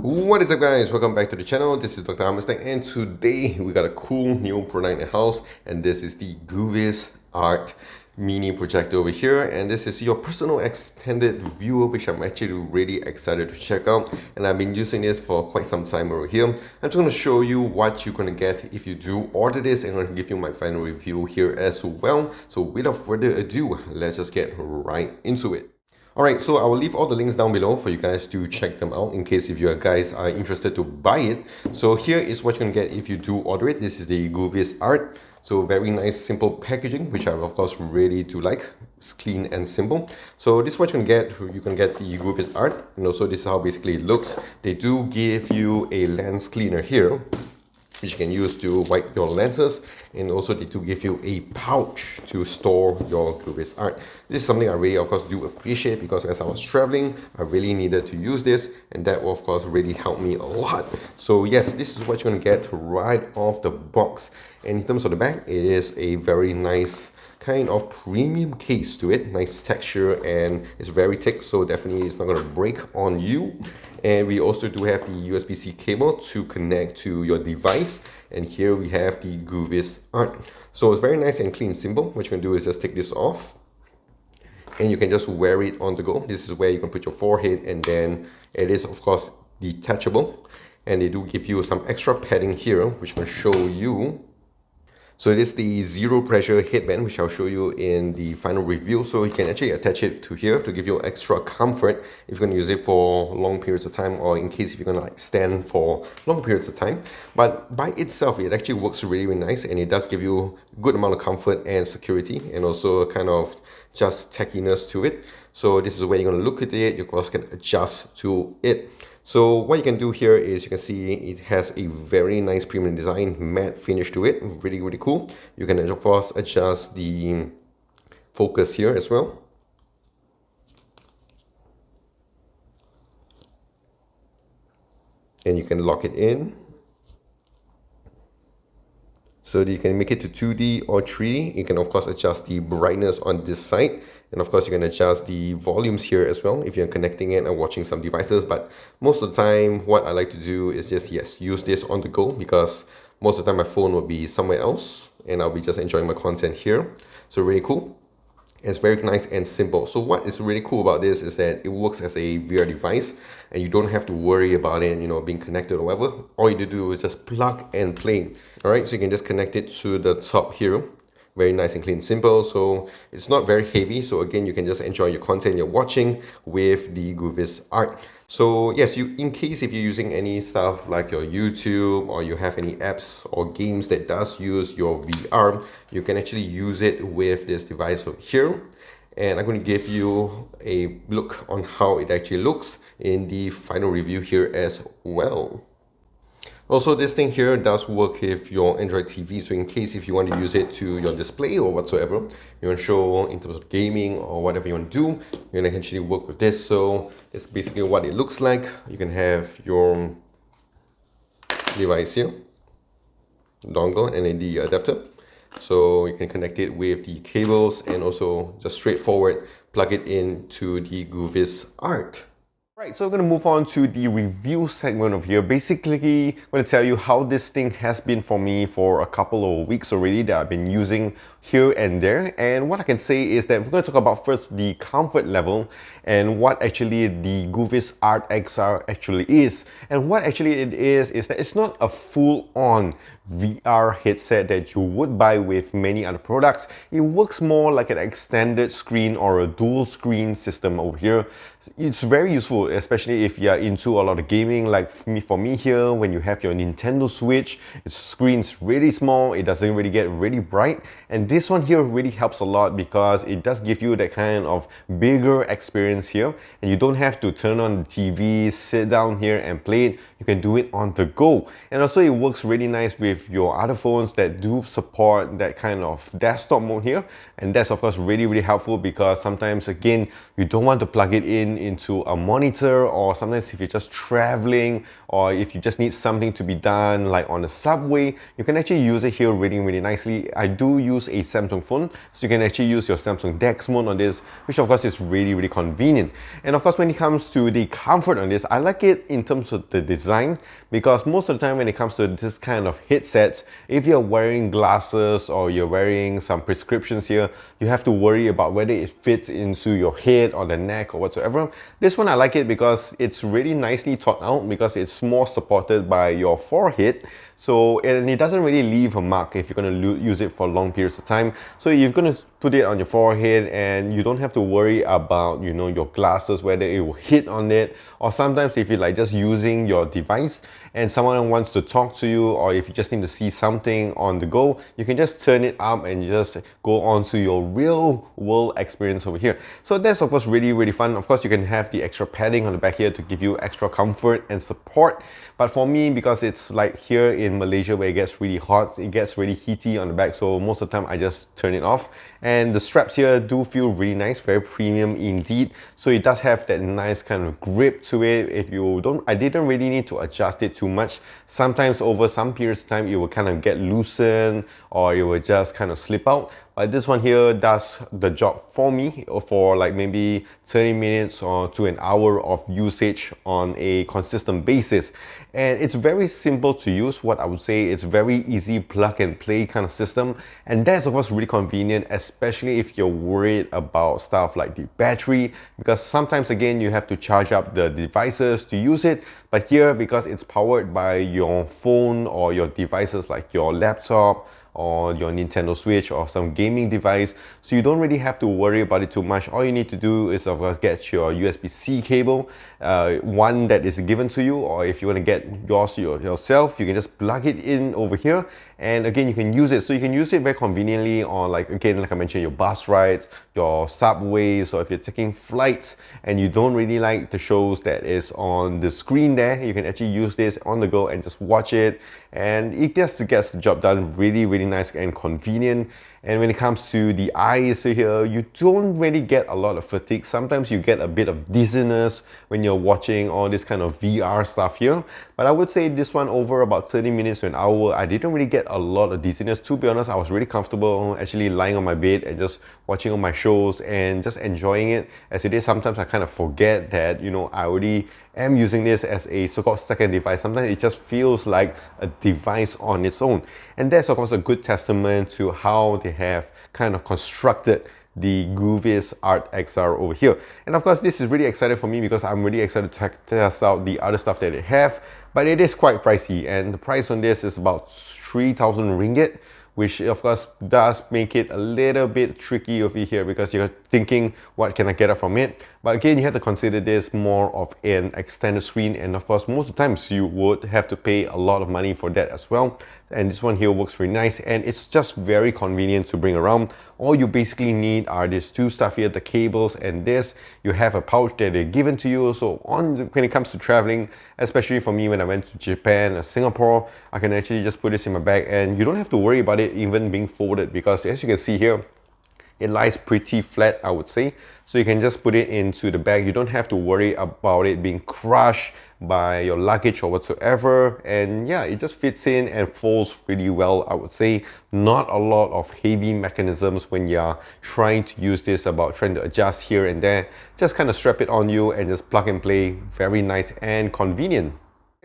What is up, guys? Welcome back to the channel. This is Dr. Hammerstein, and today we got a cool new product in the house, and this is the Goovis Art mini projector over here, and this is your personal extended viewer, which I'm actually really excited to check out, and I've been using this for quite some time over here. I'm just going to show you what you're going to get if you do order this, and I'm going to give you my final review here as well. So without further ado, let's just get right into it. Alright, so I will leave all the links down below for you guys to check them out in case if you guys are interested to buy it. So here is what you're going to get if you do order it. This is the Goovis Art. So very nice, simple packaging, which I of course really do like. It's clean and simple. So this is what you're going to get. You're going to get the Goovis Art. And also this is how basically it looks. They do give you a lens cleaner here, which you can use to wipe your lenses, and also they do give you a pouch to store your Goovis Art. This is something I really of course do appreciate, because as I was traveling I really needed to use this, and that will of course really help me a lot. So yes, this is what you're going to get right off the box. And in terms of the back, it is a very nice kind of premium case to it, nice texture, and it's very thick, so definitely it's not going to break on you. And we also do have the USB-C cable to connect to your device, and here we have the Goovis Art. So it's very nice and clean, simple. What you can do is just take this off, and you can just wear it on the go. This is where you can put your forehead, and then it is of course detachable, and they do give you some extra padding here, which I can show you. So it is the zero pressure headband, which I'll show you in the final review. So you can actually attach it to here to give you extra comfort if you're going to use it for long periods of time, or in case if you're going to like stand for long periods of time. But by itself, it actually works really, really nice, and it does give you a good amount of comfort and security, and also kind of just tackiness to it. So this is where you're going to look at it. You of course can adjust to it. So what you can do here is you can see it has a very nice premium design, matte finish to it, really, really cool. You can of course adjust the focus here as well. And you can lock it in. So that you can make it to 2D or 3D. You can of course adjust the brightness on this side. And of course you can adjust the volumes here as well if you're connecting it and watching some devices. But most of the time what I like to do is just, yes, use this on the go, because most of the time my phone will be somewhere else and I'll be just enjoying my content here. So really cool. It's very nice and simple. So what is really cool about this is that it works as a VR device, and you don't have to worry about it, being connected or whatever. All you need to do is just plug and play. All right, so you can just connect it to the top here. Very nice and clean, simple. So it's not very heavy. So again, you can just enjoy your content you're watching with the Goovis Art. So yes, in case if you're using any stuff like your YouTube, or you have any apps or games that does use your VR, you can actually use it with this device over here. And I'm going to give you a look on how it actually looks in the final review here as well. Also, this thing here does work with your Android TV, so in case if you want to use it to your display or whatsoever, you want to show in terms of gaming or whatever you want to do, you can actually work with this. So it's basically what it looks like. You can have your device here, dongle, and then the adapter. So you can connect it with the cables, and also just straightforward plug it into the Goovis Art. Right, so we're going to move on to the review segment of here. Basically, I'm going to tell you how this thing has been for me for a couple of weeks already that I've been using here and there. And what I can say is that we're going to talk about first the comfort level and what actually the Goovis Art XR actually is. And what actually it is that it's not a full-on VR headset that you would buy with many other products. It works more like an extended screen or a dual screen system over here. It's very useful, especially if you're into a lot of gaming, like for me here, when you have your Nintendo Switch, its screen's really small, it doesn't really get really bright, and this one here really helps a lot because it does give you that kind of bigger experience here, and you don't have to turn on the TV, sit down here and play it. You can do it on the go. And also it works really nice with your other phones that do support that kind of desktop mode here, and that's of course really, really helpful, because sometimes again you don't want to plug it in in into a monitor, or sometimes if you're just traveling, or if you just need something to be done like on the subway, you can actually use it here really nicely. I do use a Samsung phone, so you can actually use your Samsung DeX mode on this, which of course is really convenient. And of course, when it comes to the comfort on this, I like it in terms of the design, because most of the time when it comes to this kind of headsets, if you're wearing glasses or you're wearing some prescriptions here, you have to worry about whether it fits into your head or the neck or whatsoever. This one I like it because it's really nicely thought out, because it's more supported by your forehead. So, and it doesn't really leave a mark if you're going to use it for long periods of time. So you're going to put it on your forehead and you don't have to worry about, you know, your glasses, whether it will hit on it. Or sometimes if you're like just using your device and someone wants to talk to you, or if you just need to see something on the go, you can just turn it up and just go on to your real world experience over here. So that's of course really fun. Of course, you can have the extra padding on the back here to give you extra comfort and support. But for me, because it's like here in Malaysia where it gets really hot, it gets really heaty on the back, so most of the time I just turn it off. And the straps here do feel really nice, very premium indeed. So it does have that nice kind of grip to it. If you don't, I didn't really need to adjust it too much. Sometimes over some periods of time, it will kind of get loosened or it will just kind of slip out. But this one here does the job for me for like maybe 30 minutes or to an hour of usage on a consistent basis. And it's very simple to use. What I would say, it's very easy plug and play kind of system. And that's of course really convenient, especially if you're worried about stuff like the battery, because sometimes again, you have to charge up the devices to use it. But here, because it's powered by your phone or your devices like your laptop, or your Nintendo Switch or some gaming device, so you don't really have to worry about it too much. All you need to do is of course get your USB-C cable, one that is given to you, or if you want to get yours yourself, you can just plug it in over here, and again you can use it. So you can use it very conveniently on, like again, like I mentioned, your bus rides, your subways, or if you're taking flights and you don't really like the shows that is on the screen there, you can actually use this on the go and just watch it, and it just gets the job done really nice and convenient. And when it comes to the eyes here, you don't really get a lot of fatigue. Sometimes you get a bit of dizziness when you're watching all this kind of VR stuff here. But I would say this one, over about 30 minutes to an hour, I didn't really get a lot of dizziness. To be honest, I was really comfortable actually lying on my bed and just watching all my shows and just enjoying it. As it is, sometimes I kind of forget that, you know, I already am using this as a so-called second device. Sometimes it just feels like a device on its own. And that's of course a good testament to how they have kind of constructed the Goovis Art XR over here. And of course, this is really exciting for me because I'm really excited to test out the other stuff that they have. But it is quite pricey, and the price on this is about 3,000 ringgit, which of course does make it a little bit tricky over here, because you're thinking, what can I get up from it? But again, you have to consider this more of an extended screen, and of course most of the times you would have to pay a lot of money for that as well. And this one here works really nice, and it's just very convenient to bring around. All you basically need are these two stuff here, the cables and this. You have a pouch that they're given to you. So when it comes to traveling, especially for me when I went to Japan or Singapore, I can actually just put this in my bag and you don't have to worry about it even being folded, because as you can see here, it lies pretty flat, I would say. So you can just put it into the bag. You don't have to worry about it being crushed by your luggage or whatsoever. And yeah, it just fits in and folds really well, I would say. Not a lot of heavy mechanisms when you're trying to use this, about trying to adjust here and there. Just kind of strap it on you and just plug and play. Very nice and convenient.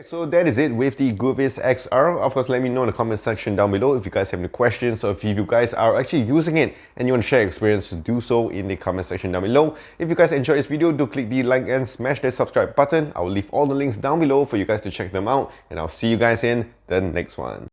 So that is it with the Goovis XR. Of course, let me know in the comment section down below if you guys have any questions, or if you guys are actually using it and you want to share your experience, do so in the comment section down below. If you guys enjoyed this video, do click the like and smash that subscribe button. I will leave all the links down below for you guys to check them out, and I'll see you guys in the next one.